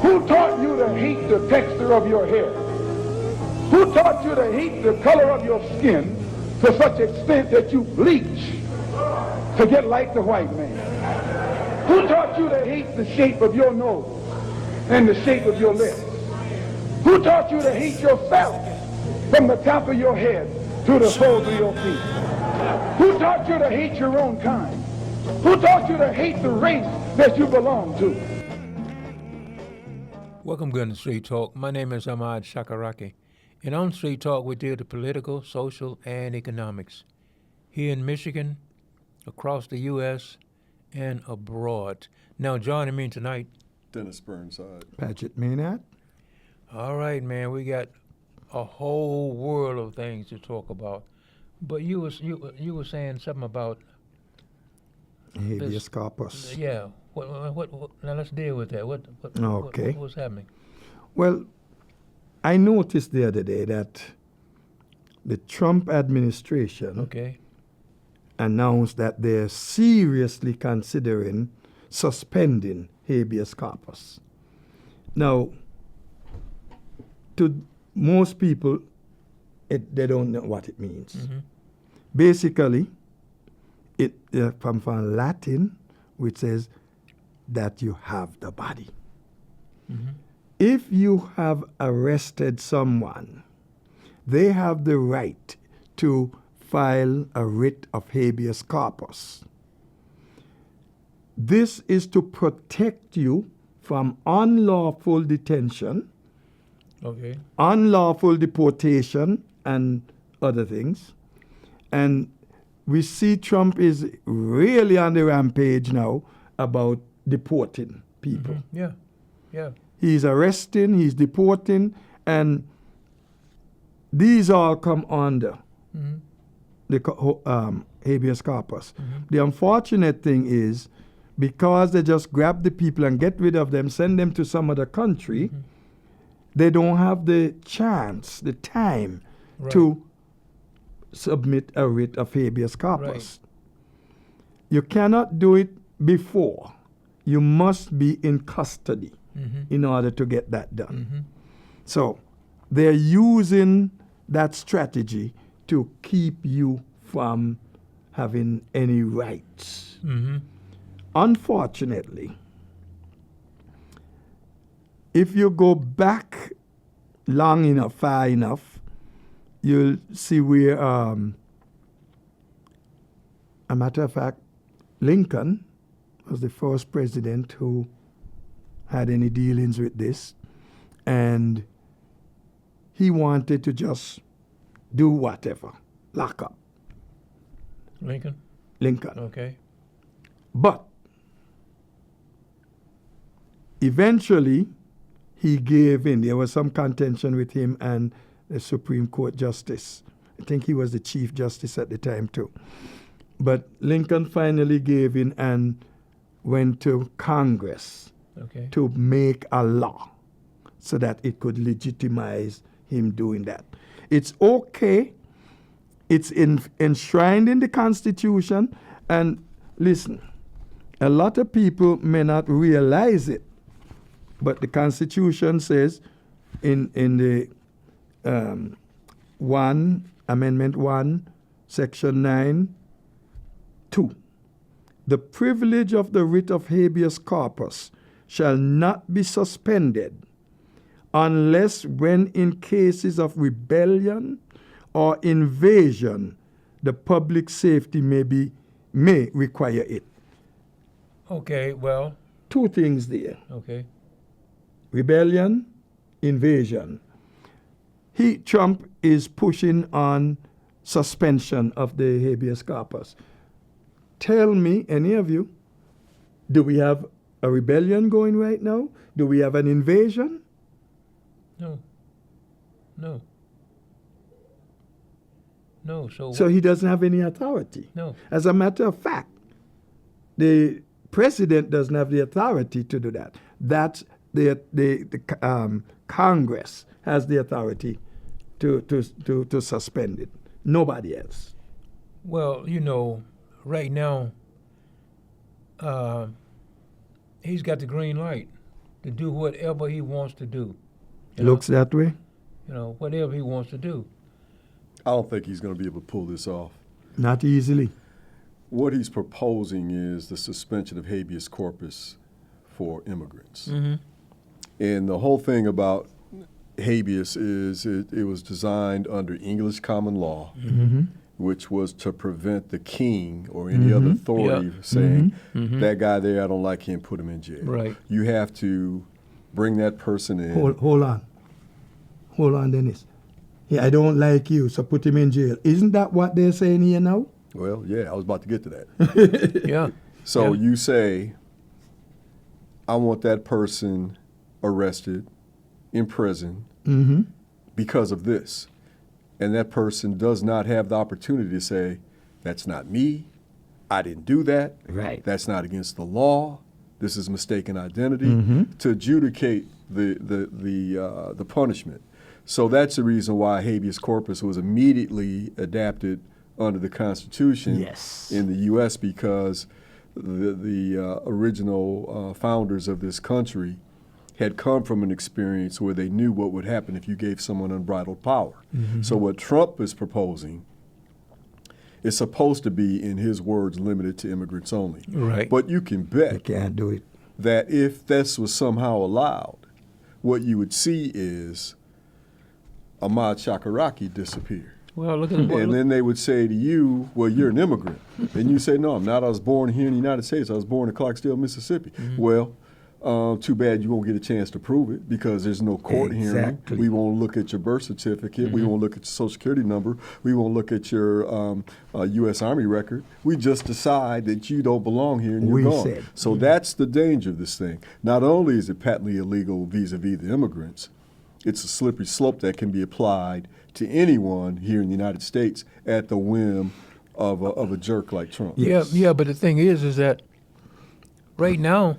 Who taught you to hate the texture of your hair? Who taught you to hate the color of your skin to such extent that you bleach to get like the white man? Who taught you to hate the shape of your nose and the shape of your lips? Who taught you to hate yourself from the top of your head to the soles of your feet? Who taught you to hate your own kind? Who taught you to hate the race that you belong to? Welcome, Gun Street Talk. My name is Ahmad Shakaraki. And on Street Talk, we deal with political, social, and economics. Here in Michigan, across the U.S., and abroad. Now, joining me tonight, Dennis Burnside. Paget Maynard. All right, man, we got a whole world of things to talk about. But you were saying something about Habeas corpus. Yeah. What? Now let's deal with that. What was happening? Well, I noticed the other day that the Trump administration announced that they're seriously considering suspending habeas corpus. Now, to most people, they don't know what it means. Mm-hmm. Basically, it from Latin, which says that you have the body. Mm-hmm. If you have arrested someone, they have the right to file a writ of habeas corpus. This is to protect you from unlawful detention, unlawful deportation, and other things. And we see Trump is really on the rampage now about deporting people. Mm-hmm. Yeah. He's arresting, he's deporting, and these all come under the habeas corpus. Mm-hmm. The unfortunate thing is, because they just grab the people and get rid of them, send them to some other country, they don't have the chance, the time to submit a writ of habeas corpus. Right. You cannot do it before. You must be in custody in order to get that done. Mm-hmm. So they're using that strategy to keep you from having any rights. Mm-hmm. Unfortunately, if you go back long enough, far enough, you'll see where, a matter of fact, Lincoln was the first president who had any dealings with this, and he wanted to just do whatever, lock up. Lincoln. Okay. But eventually, he gave in. There was some contention with him and the Supreme Court justice. I think he was the Chief Justice at the time too. But Lincoln finally gave in and went to Congress to make a law so that it could legitimize him doing that. It's okay. It's enshrined in the Constitution. And listen, a lot of people may not realize it, but the Constitution says in the Amendment 1, Section 9, 2, the privilege of the writ of habeas corpus shall not be suspended unless when in cases of rebellion or invasion the public safety may require it. Okay, well. Two things there. Okay. Rebellion, invasion. Trump is pushing on suspension of the habeas corpus. Tell me, any of you, do we have a rebellion going right now? Do we have an invasion? No. So he doesn't have any authority. No. As a matter of fact, the president doesn't have the authority to do that. That's the Congress has the authority to suspend it. Nobody else. Well, right now, he's got the green light. to do whatever he wants to do. You know? Looks that way. You know, whatever he wants to do. I don't think he's going to be able to pull this off. Not easily. What he's proposing is the suspension of habeas corpus for immigrants. Mm-hmm. And the whole thing about habeas is it was designed under English common law, Mm-hmm. which was to prevent the king or any other authority saying, that guy there, I don't like him, put him in jail. Right. You have to bring that person in. Hold on, Dennis. Yeah, I don't like you, so put him in jail. Isn't that what they're saying here now? Well, yeah, I was about to get to that. Yeah. So Yeah. you say, I want that person arrested, in prison, Mm-hmm. because of this. And that person does not have the opportunity to say, that's not me, I didn't do that, Right. that's not against the law, this is mistaken identity, to adjudicate the punishment. So that's the reason why habeas corpus was immediately adapted under the Constitution Yes. in the U.S. because the original founders of this country had come from an experience where they knew what would happen if you gave someone unbridled power. So what Trump is proposing is supposed to be, in his words, limited to immigrants only. Right. But you can They bet can't do it. that if this was somehow allowed, what you would see is Ahmad Shakaraki disappear. Well, look at And then they would say to you, well, you're an immigrant. And you say, no, I'm not. I was born here in the United States. I was born in Clarksdale, Mississippi. Well, too bad you won't get a chance to prove it because there's no court hearing. Exactly. We won't look at your birth certificate. We won't look at your social security number. We won't look at your U.S. Army record. We just decide that you don't belong here and you're We gone. said. So that's the danger of this thing. Not only is it patently illegal vis-a-vis the immigrants, it's a slippery slope that can be applied to anyone here in the United States at the whim of a jerk like Trump. Yeah, but the thing is that right now,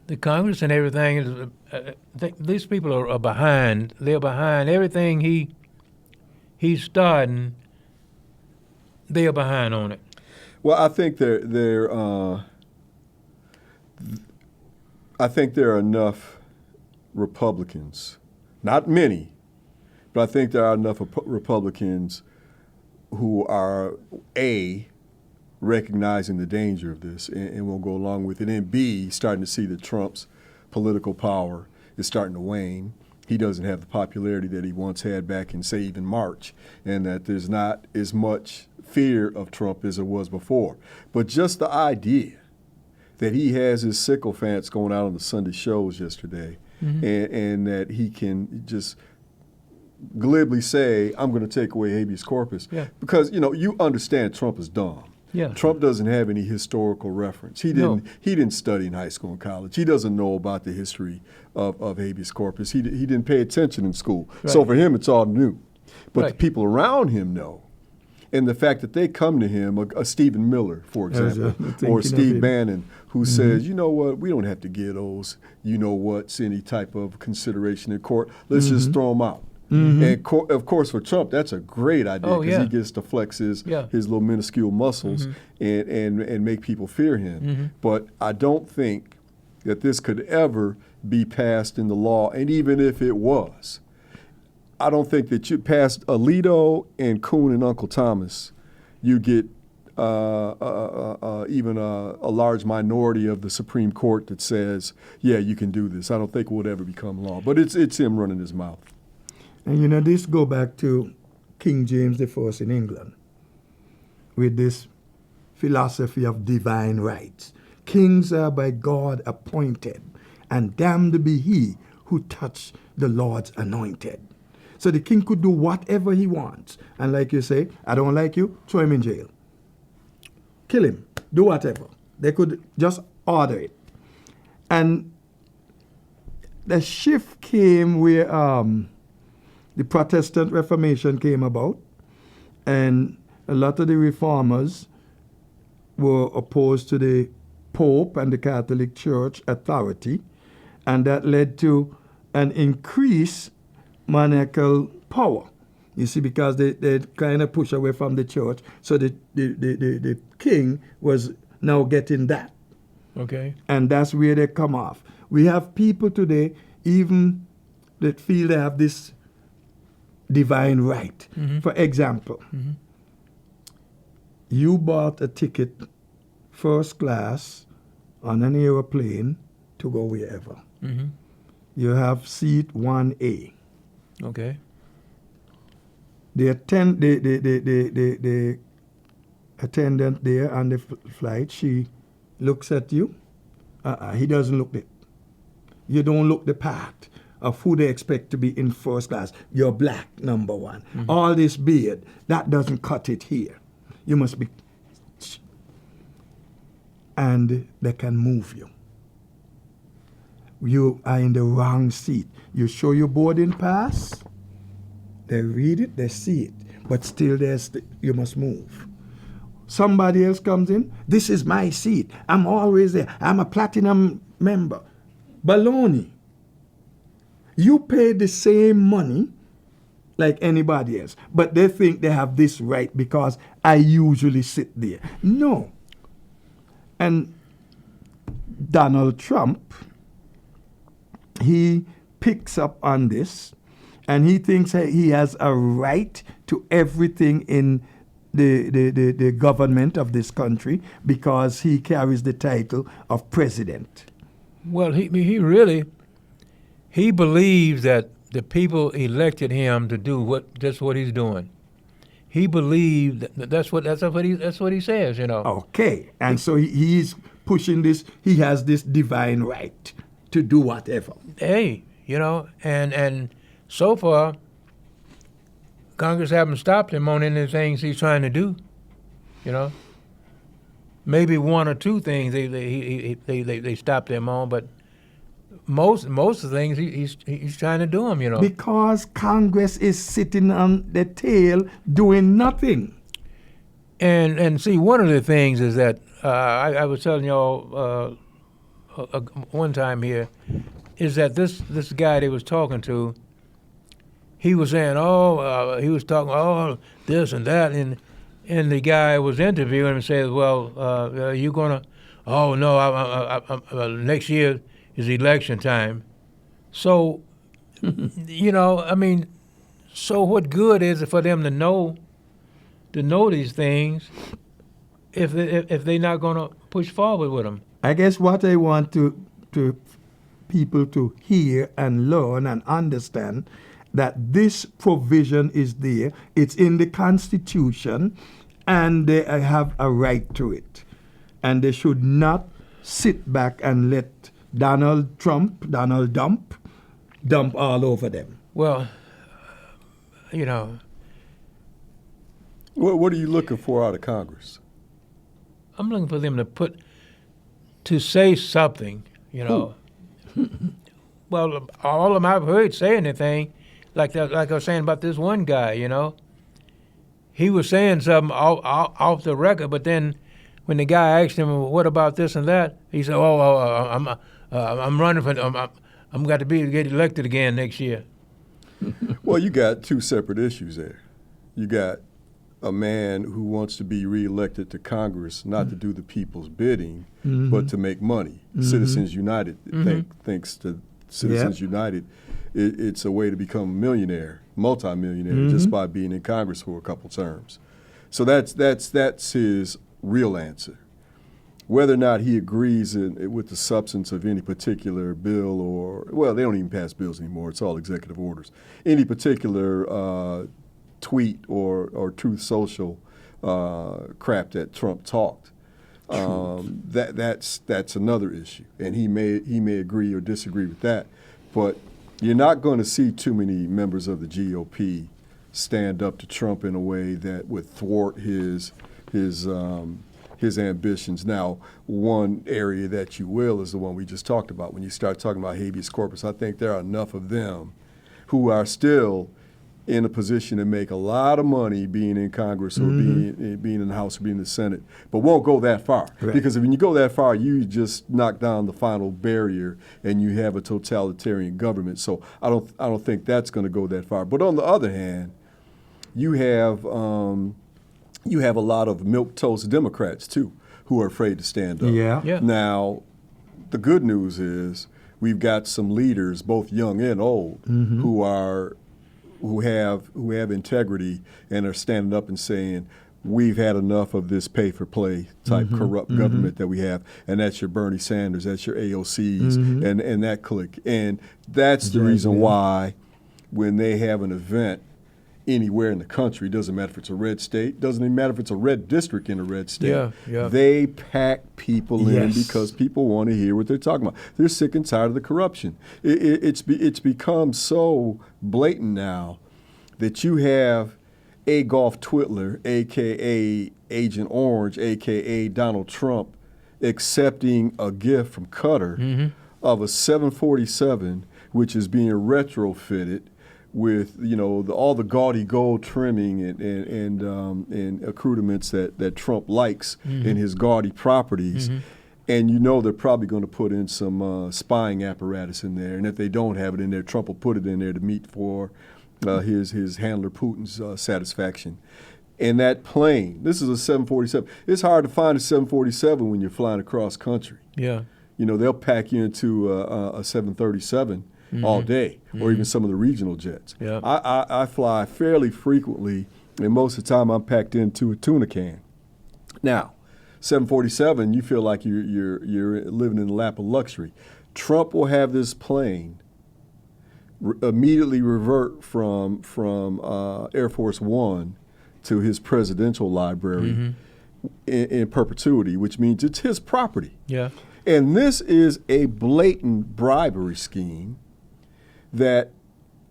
the Congress and everything is these people are behind. They're behind everything he's starting. They are behind on it. Well, I think I think there are enough Republicans, not many, but I think there are enough Republicans who are recognizing the danger of this and will go along with it, and B, starting to see that Trump's political power is starting to wane. He doesn't have the popularity that he once had back in, say, even March, and that there's not as much fear of Trump as there was before. But just the idea that he has his sycophants going out on the Sunday shows yesterday, and that he can just glibly say, I'm going to take away habeas corpus. Yeah. Because, you understand Trump is dumb. Yeah. Trump doesn't have any historical reference. He didn't study in high school and college. He doesn't know about the history of habeas corpus. He didn't pay attention in school. Right. So for him, it's all new. But the Right. people around him know. And the fact that they come to him, a Stephen Miller, for example, thinking or of Steve him. Bannon, who says, you know what, we don't have to get those, any type of consideration in court. Let's just throw them out. And of course, for Trump, that's a great idea Oh, because yeah. he gets to flex his Yeah. little minuscule muscles and make people fear him. But I don't think that this could ever be passed in the law. And even if it was, I don't think that you passed Alito and Kuhn and Uncle Thomas, you get even a large minority of the Supreme Court that says, yeah, you can do this. I don't think it would ever become law. But it's him running his mouth. And this go back to King James I in England with this philosophy of divine rights. Kings are by God appointed, and damned be he who touch the Lord's anointed. So the king could do whatever he wants. And like you say, I don't like you, throw him in jail. Kill him, do whatever. They could just order it. And the shift came where the Protestant Reformation came about, and a lot of the reformers were opposed to the Pope and the Catholic Church authority, and that led to an increased monarchical power. You see, because they kind of push away from the church, so the king was now getting that. Okay. And that's where they come off. We have people today even that feel they have this divine right. For example, you bought a ticket first class on an aeroplane to go wherever. You have seat 1A. Okay. The attendant there on the flight, she looks at you. He doesn't look it. You don't look the part of who they expect to be in first class. You're black, number one. All this beard, that doesn't cut it here. You must be... And they can move you. You are in the wrong seat. You show your boarding pass, they read it, they see it, but still you must move. Somebody else comes in, this is my seat. I'm always there. I'm a platinum member. Baloney. You pay the same money like anybody else, but they think they have this right because I usually sit there. No. And Donald Trump, he picks up on this, and he thinks that he has a right to everything in the government of this country because he carries the title of president. Well, he believes that the people elected him to do just what he's doing. He believed that's what he says, you know. Okay, and so he's pushing this. He has this divine right to do whatever. Hey, you know, and so far, Congress haven't stopped him on any things he's trying to do. You know, maybe one or two things they stopped him on, but most of the things he's trying to do them. You know, because Congress is sitting on the tail doing nothing. And see, one of the things is that I was telling y'all one time here is that this guy they was talking to, he was saying, he was talking, this and that, and the guy was interviewing him and said, well, you gonna, no, I next year is election time. So, you know, I mean, so what good is it for them to know these things if they're not gonna push forward with them? I guess what I want to people to hear and learn and understand that this provision is there. It's in the Constitution, and they have a right to it. And they should not sit back and let Donald dump all over them. Well, you know. What are you looking for out of Congress? I'm looking for them to say something, you know. Well, all of them I've heard say anything, like I was saying about this one guy, you know. He was saying something off the record, but then when the guy asked him, "What about this and that?" he said, I'm running for, I'm got to get elected again next year. Well, you got two separate issues there. You got a man who wants to be reelected to Congress, not to do the people's bidding, but to make money. Citizens United thinks to Citizens United, it's a way to become a millionaire, multimillionaire, just by being in Congress for a couple terms. So that's his real answer. Whether or not he agrees with the substance of any particular bill they don't even pass bills anymore. It's all executive orders. Any particular tweet or Truth Social crap that Trump talked, that's another issue, and he may agree or disagree with that. But you're not going to see too many members of the GOP stand up to Trump in a way that would thwart his ambitions. Now, one area that you will is the one we just talked about. When you start talking about habeas corpus, I think there are enough of them who are still in a position to make a lot of money being in Congress or being in the House or being in the Senate, but won't go that far. Right. Because when you go that far, you just knock down the final barrier and you have a totalitarian government. So I don't think that's going to go that far. But on the other hand, you have a lot of milquetoast Democrats too who are afraid to stand up. Yeah. Now, the good news is we've got some leaders, both young and old, who have integrity and are standing up and saying, we've had enough of this pay-for-play type corrupt government that we have, and that's your Bernie Sanders, that's your AOCs, and that clique. And that's the reason why when they have an event anywhere in the country, doesn't matter if it's a red state, doesn't even matter if it's a red district in a red state, they pack people in because people want to hear what they're talking about. They're sick and tired of the corruption. It's become so blatant now that you have Adolf Hitler, a.k.a. Agent Orange, a.k.a. Donald Trump, accepting a gift from Qatar of a 747, which is being retrofitted with all the gaudy gold trimming and accoutrements that Trump likes in his gaudy properties. And they're probably going to put in some spying apparatus in there. And if they don't have it in there, Trump will put it in there to meet for his handler Putin's satisfaction. And that plane, this is a 747. It's hard to find a 747 when you're flying across country. Yeah. They'll pack you into a 737 all day, or even some of the regional jets. Yeah. I fly fairly frequently, and most of the time I'm packed into a tuna can. Now, 747, you feel like you're living in the lap of luxury. Trump will have this plane immediately revert from Air Force One to his presidential library in perpetuity, which means it's his property. Yeah. And this is a blatant bribery scheme that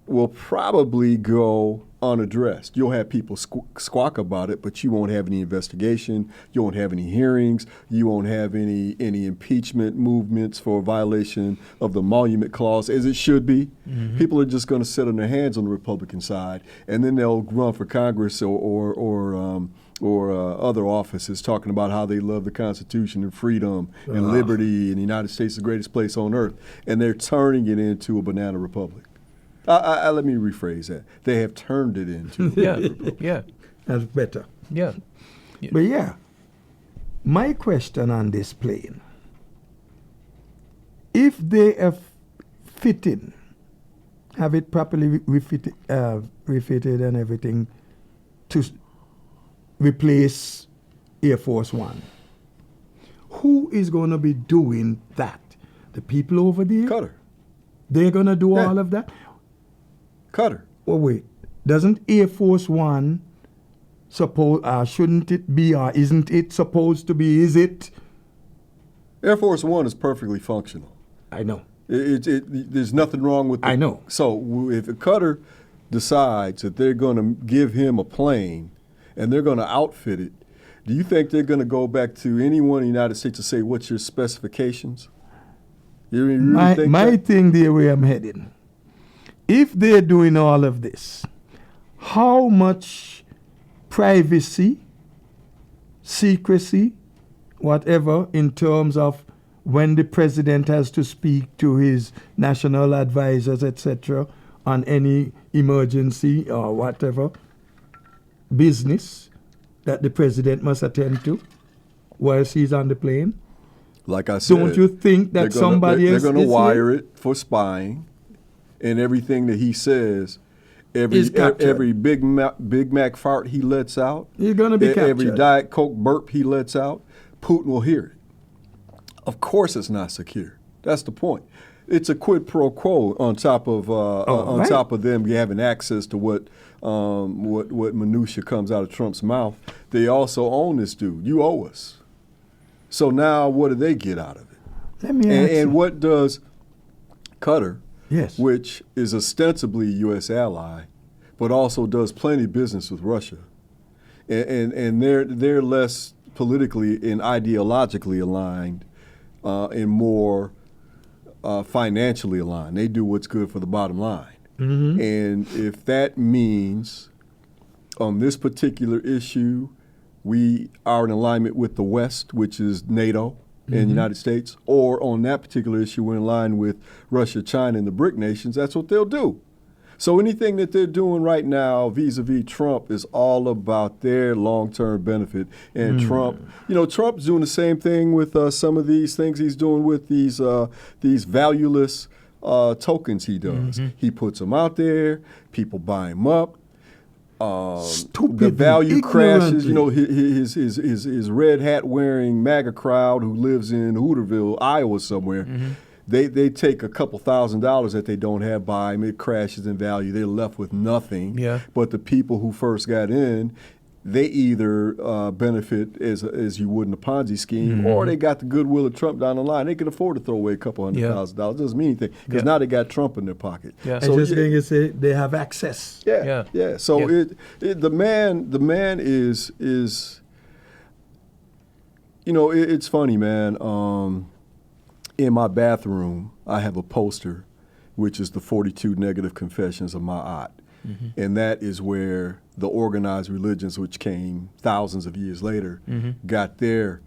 will probably go unaddressed. You'll have people squawk about it, but you won't have any investigation. You won't have any hearings. You won't have any impeachment movements for violation of the Emolument Clause, as it should be. People are just going to sit on their hands on the Republican side, and then they'll run for Congress or other offices talking about how they love the Constitution and freedom and liberty and the United States is the greatest place on earth, and they're turning it into a banana republic. Let me rephrase that. They have turned it into a banana republic. Yeah. That's better. Yeah. But my question on this plane, if they have have it properly refitted and everything to replace Air Force One, who is going to be doing that? The people over there? Qatar. They're going to do all of that? Qatar. Well, wait. Doesn't Air Force One shouldn't it be, or isn't it supposed to be, is it? Air Force One is perfectly functional. I know. There's nothing wrong with it. I know. So if Qatar decides that they're going to give him a plane and they're going to outfit it, do you think they're going to go back to anyone in the United States to say, what's your specifications? You really think my that? thing there where I'm heading, if they're doing all of this, how much privacy, secrecy, whatever, in terms of when the president has to speak to his national advisors, etc., on any emergency or whatever business that the president must attend to whilst he's on the plane? Like I said, don't you think that somebody else they're going to wire here? it for spying, and everything that he says, every Big Mac fart he lets out, he's going to be captured. Every Diet Coke burp he lets out, Putin will hear it. Of course, it's not secure. That's the point. It's a quid pro quo on top of top of them having access to what minutia comes out of Trump's mouth. They also own this dude. You owe us. So now, what do they get out of it? Let me ask and what does Qatar, yes, which is ostensibly a U.S. ally, but also does plenty of business with Russia, and they're less politically and ideologically aligned, and more financially aligned. They do what's good for the bottom line. And if that means on this particular issue, we are in alignment with the West, which is NATO and the United States, or on that particular issue, we're in line with Russia, China, and the BRIC nations, that's what they'll do. So anything that they're doing right now vis-a-vis Trump is all about their long-term benefit. And Trump's doing the same thing with some of these things he's doing with these valueless tokens he does. He puts them out there, people buy them up. The value crashes. His red hat wearing MAGA crowd who lives in Hooterville, Iowa somewhere. They take a couple $1,000s that they don't have by them. It crashes in value. They're left with nothing. Yeah. But the people who first got in, they either benefit as you would in a Ponzi scheme, or they got the goodwill of Trump down the line. They can afford to throw away a couple $100,000. It doesn't mean anything because now they got Trump in their pocket. Yeah. So just going to say they have access. Yeah. So the man is it's funny, man. In my bathroom, I have a poster, which is the 42 Negative Confessions of Ma'at. And that is where the organized religions, which came thousands of years later, got their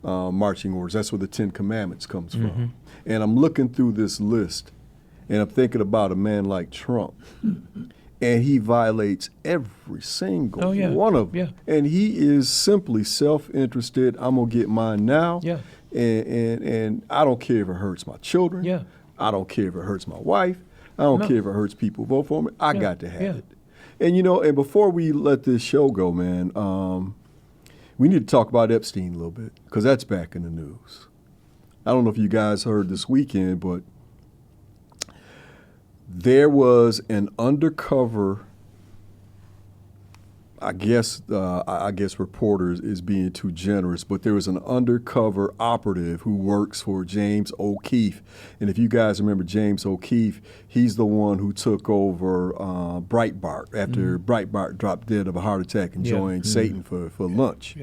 marching orders. That's where the 10 Commandments comes from. And I'm looking through this list, and I'm thinking about a man like Trump. And he violates every single one of them. And he is simply self-interested. I'm going to get mine now. And I don't care if it hurts my children. I don't care if it hurts my wife. I don't care if it hurts people who vote for me. I got to have it. And, and before we let this show go, man, we need to talk about Epstein a little bit because that's back in the news. I don't know if you guys heard this weekend, but there was an undercover, I guess reporters is being too generous, but there was an undercover operative who works for James O'Keefe. And if you guys remember James O'Keefe, he's the one who took over Breitbart after Breitbart dropped dead of a heart attack and joined Satan for lunch.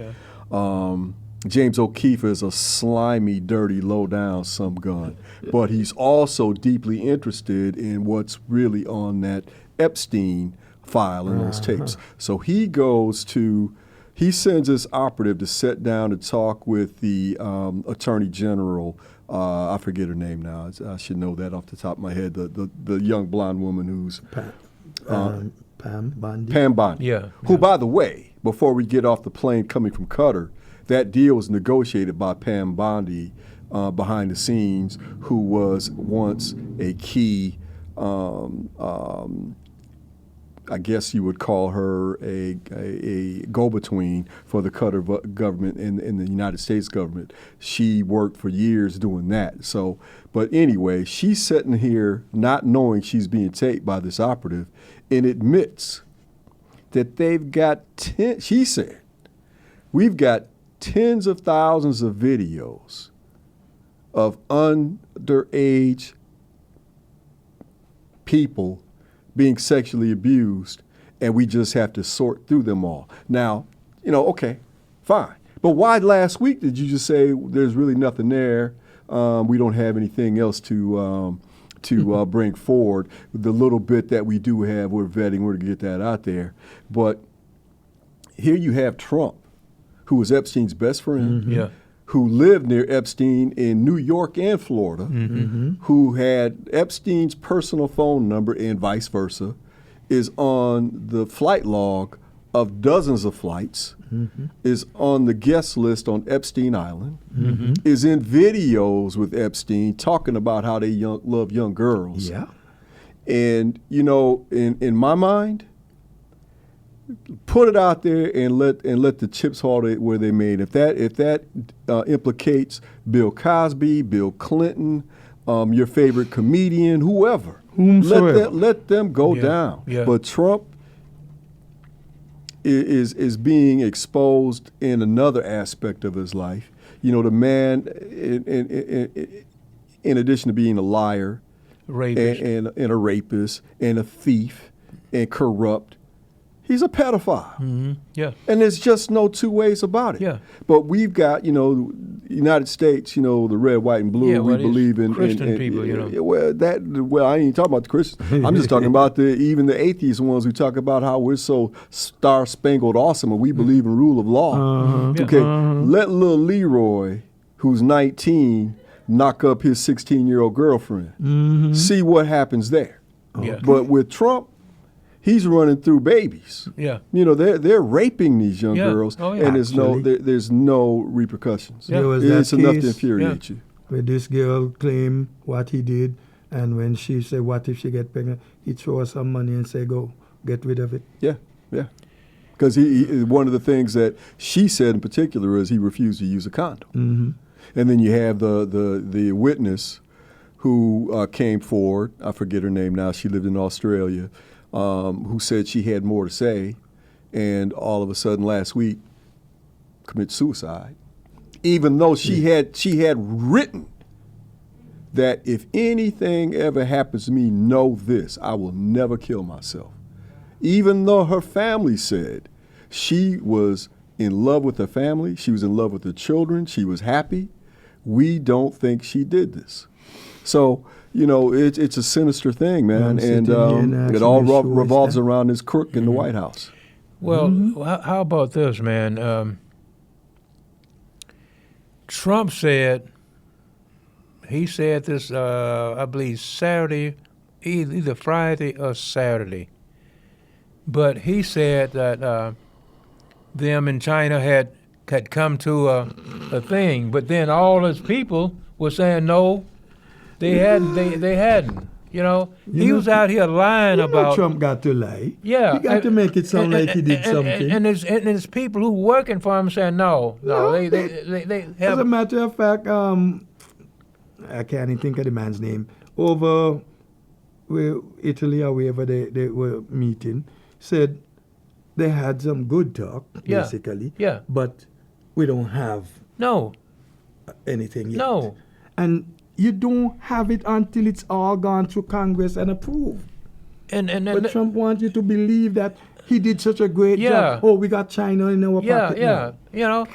James O'Keefe is a slimy, dirty, low-down some gun, but he's also deeply interested in what's really on that Epstein file in those tapes. So he sends this operative to sit down and talk with the Attorney General. I forget her name now. I should know that off the top of my head. The young blonde woman who's Pam Bondi. Pam Bondi. Who, by the way, before we get off the plane coming from Qatar, that deal was negotiated by Pam Bondi behind the scenes, who was once a key. I guess you would call her a go-between for the Qatar government and the United States government. She worked for years doing that. So, but anyway, she's sitting here not knowing she's being taped by this operative, and admits that they've got she said, we've got tens of thousands of videos of underage people being sexually abused, and we just have to sort through them all. Now, okay, fine. But why last week did you just say there's really nothing there? We don't have anything else to bring forward. The little bit that we do have, we're vetting, we're going to get that out there. But here you have Trump, who was Epstein's best friend, who lived near Epstein in New York and Florida, who had Epstein's personal phone number and vice versa, is on the flight log of dozens of flights, is on the guest list on Epstein Island, is in videos with Epstein talking about how they love young girls. And, in my mind, put it out there and let the chips fall where they made. If that implicates Bill Cosby, Bill Clinton, your favorite comedian, whomsoever, let them go down. But Trump is being exposed in another aspect of his life. The man, in addition to being a liar, and a rapist, and a thief, and corrupt, he's a pedophile. And there's just no two ways about it. But we've got, United States, the red, white, and blue. We believe in Christian people, Well, I ain't talking about the Christians. I'm just talking about even the atheist ones who talk about how we're so star-spangled awesome and we believe in rule of law. Let little Leroy, who's 19, knock up his 16-year-old girlfriend. See what happens there. Yeah. But with Trump, he's running through babies. Yeah. You know, they're raping these young Yeah. girls, Oh, yeah. and there's Actually. there's no repercussions. Yeah. There was It's that enough to case infuriate you. where this girl claimed what he did, and when she said, "What if she get pregnant?" he throw her some money and say, "Go get rid of it." Yeah, yeah. Because he one of the things that she said in particular is he refused to use a condom. Mm-hmm. And then you have the witness who came forward. I forget her name now. She lived in Australia. Who said she had more to say, and all of a sudden last week commit suicide, even though she had written that if anything ever happens to me, know this: I will never kill myself. Even though her family said she was in love with her family, she was in love with her children, she was happy, we don't think she did this. So, you know, it's a sinister thing, man, and it all revolves around this crook in the White House. Well, how about this, man? Trump said, he said this, I believe, Saturday, either Friday or Saturday. But he said that them in China had come to a thing, but then all his people were saying no, they hadn't. They hadn't. You know, he was out here lying about. Trump got to lie. Yeah, he got to make it sound like he did something. And there's people who working for him saying no. They have. As a matter of fact, I can't even think of the man's name. Over where Italy or wherever they were meeting, said they had some good talk, basically. Yeah. But we don't have anything yet. No. And you don't have it until it's all gone through Congress and approved. But Trump wants you to believe that he did such a great job. Oh, we got China in our pocket. Yeah, you know.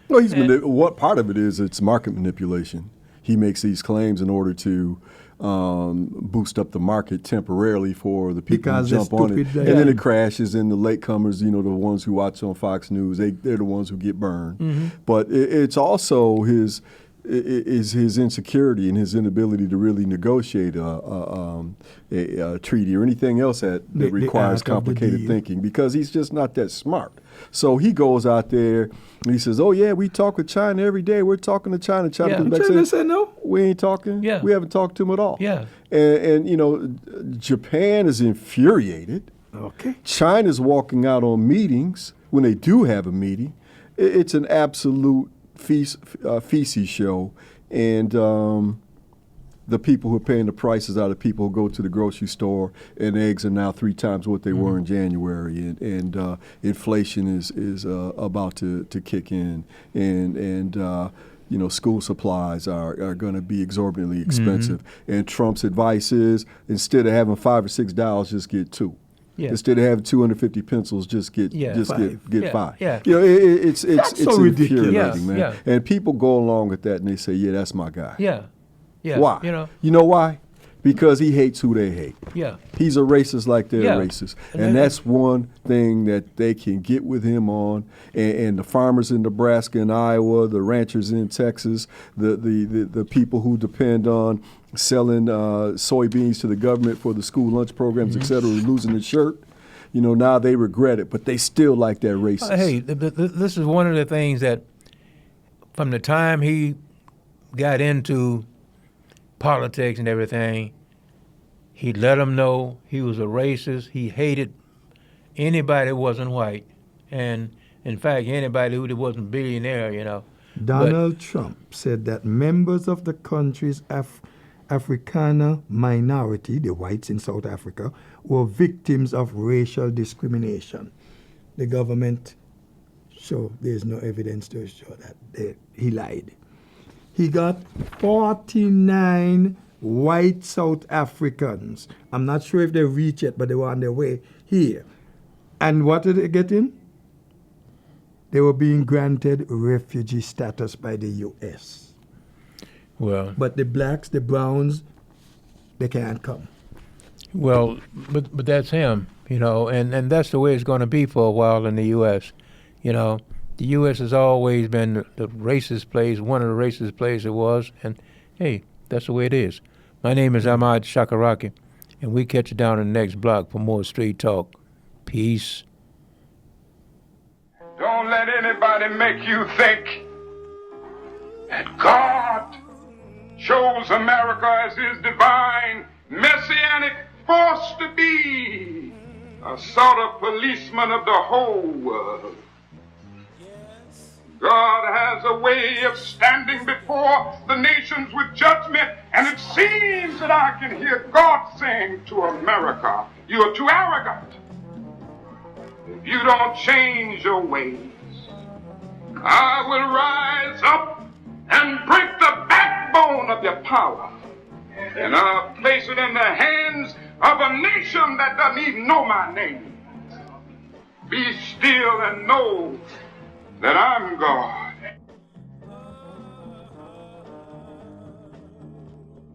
Well, what part of it is it's market manipulation. He makes these claims in order to boost up the market temporarily for the people who jump on it. And then it crashes, and the latecomers, you know, the ones who watch on Fox News, they're the ones who get burned. Mm-hmm. But it's also his insecurity and his inability to really negotiate a treaty or anything else that requires complicated thinking, because he's just not that smart. So he goes out there and he says, "Oh yeah, we talk with China every day. We're talking to China." China comes back and says, no, we ain't talking. Yeah. We haven't talked to him at all. Yeah. And you know, Japan is infuriated. Okay. China's walking out on meetings when they do have a meeting. It's an absolute feces show, and the people who are paying the prices are the people who go to the grocery store, and eggs are now 3 times what they were in January, and inflation is about to kick in, and you know, school supplies are going to be exorbitantly expensive. And Trump's advice is, instead of having $5 or $6, just get 2. Yeah. Instead of having 250 pencils, just get 5. Yeah. You know, it's so infuriating, man. Yeah. And people go along with that and they say, "Yeah, that's my guy." Yeah. Why? You know why? Because he hates who they hate. Yeah. He's a racist like they're Yeah. racist. And that's one thing that they can get with him on. And the farmers in Nebraska and Iowa, the ranchers in Texas, the people who depend on selling soybeans to the government for the school lunch programs, et cetera, losing their shirt. You know, now they regret it, but they still like that racist. Hey, this is one of the things that from the time he got into politics and everything, he let them know he was a racist. He hated anybody that wasn't white, and in fact, anybody who wasn't billionaire, you know. Donald Trump said that members of the country's Afrikaner minority, the whites in South Africa, were victims of racial discrimination. The government, so there's no evidence to show that he lied. He got 49 white South Africans. I'm not sure if they reached it, but they were on their way here. And what did they get in? They were being granted refugee status by the U.S. Well, but the blacks, the browns, they can't come. Well, but that's him, you know, and that's the way it's going to be for a while in the U.S. You know, the U.S. has always been the racist place, one of the racist places it was, and hey, that's the way it is. My name is Ahmad Shakaraki, And we catch you down in the next block for more Street Talk. Peace. Don't let anybody make you think that God chose America as his divine messianic force to be a sort of policeman of the whole world. God has a way of standing before the nations with judgment, and it seems that I can hear God saying to America, you are too arrogant. If you don't change your ways, I will rise up and break the backbone of your power, and I'll place it in the hands of a nation that doesn't even know my name. Be still and know that I'm God.